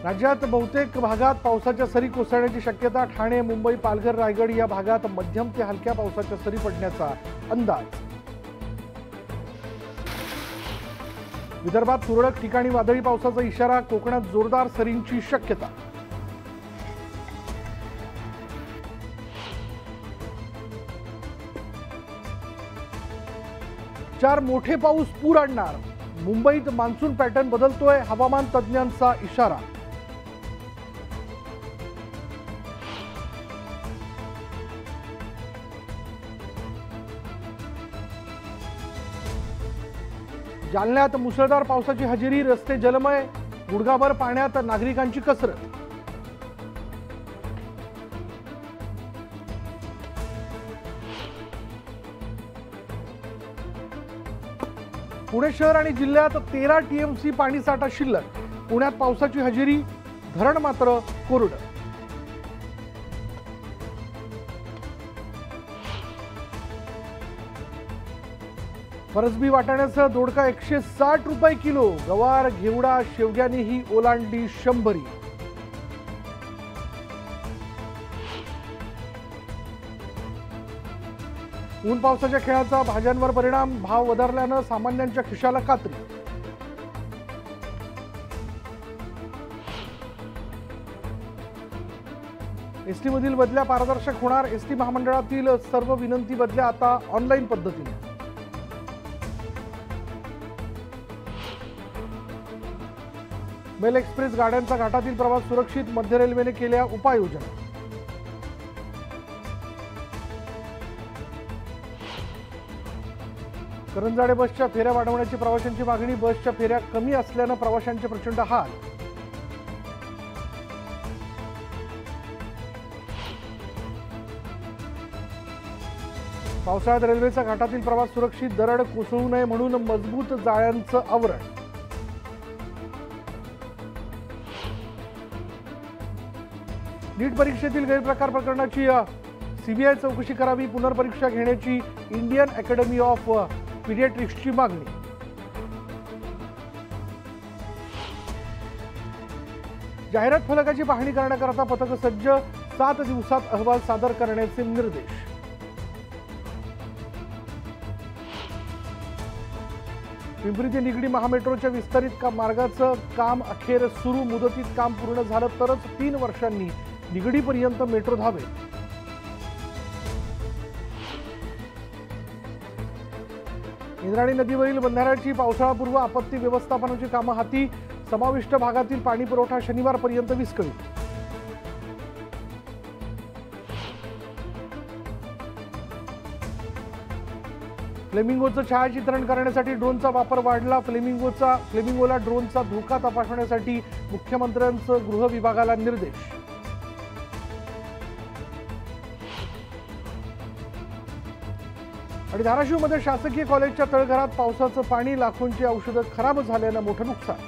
राज्यात बहुतेक भागात पावसाच्या सरी कोसळण्याची शक्यता। ठाणे, मुंबई, पालघर, रायगड या भागात मध्यम ते हलक्या पावसाच्या सरी पडण्याचा अंदाज। विदर्भात तुरळक ठिकाणी वादळी पावसाचा इशारा। कोकणात जोरदार सरींची शक्यता। चार मोठे पाऊस पूर आणणार। मुंबईत मान्सून पॅटर्न बदलतोय, हवामान तज्ज्ञांचा इशारा। जालन्यात मुसळधार पावसाची हजेरी। रस्ते जलमय, गुडघाभर पाण्यात नागरिकांची कसरत। पुणे शहर आणि जिल्ह्यात 13 टीएमसी पाणीसाठा शिल्लक। पुण्यात पावसाची हजेरी, धरण मात्र कोरडं। फरसबी वाटाण्याचा दोडका 160 रुपये किलो। गवार, घेवडा, शेवग्यानेही ओलांडली 100. ऊन पावसाच्या खेळाचा भाज्यांवर परिणाम। भाव वधारल्यानं सामान्यांच्या खिशाला कात्री। एसटी मधील बदल्या पारदर्शक होणार। एसटी महामंडळातील सर्व विनंती बदल्या आता ऑनलाईन पद्धतीने। मेल एक्सप्रेस गाड्यांचा घाटातील प्रवास सुरक्षित। मध्य रेल्वेने केल्या उपाययोजना। करंजाडे बसच्या फेऱ्या वाढवण्याची प्रवाशांची मागणी। बसच्या फेऱ्या कमी असल्यानं प्रवाशांचे प्रचंड हाल। पावसाळ्यात रेल्वेचा घाटातील प्रवास सुरक्षित। दरड कोसळू नये म्हणून मजबूत जाळ्यांचं आवरण। नीट परीक्षेतील गैरप्रकार प्रकरणाची सीबीआय चौकशी करावी। पुनर्परीक्षा घेण्याची इंडियन अकॅडमी ऑफ पीडियाट्रिक्सची मागणी। जाहिरात फलकाची पाहणी करण्याकरता पथक सज्ज। 7 दिवसात अहवाल सादर करण्याचे निर्देश। पिंपरी ते निगडी महामेट्रोच्या विस्तारित मार्गाचं काम अखेर सुरू। मुदतीत काम पूर्ण झालं तरच 3 वर्षांनी निगडीपर्यंत मेट्रो धावेल। इंद्रायणी नदीवरील बंधाऱ्याची पावसाळापूर्व आपत्ती व्यवस्थापनाची कामं हाती। समाविष्ट भागातील पाणी पुरवठा शनिवारपर्यंत विस्कळीत। फ्लेमिंगोचं छायाचित्रण करण्यासाठी ड्रोनचा वापर वाढला। फ्लेमिंगोला ड्रोनचा धोका तपासण्यासाठी मुख्यमंत्र्यांचं गृह विभागाला निर्देश। आणि धाराशिवमध्ये शासकीय कॉलेजच्या तळघरात पावसाचं पाणी। लाखोंची औषधं खराब झाल्यानं मोठं नुकसान।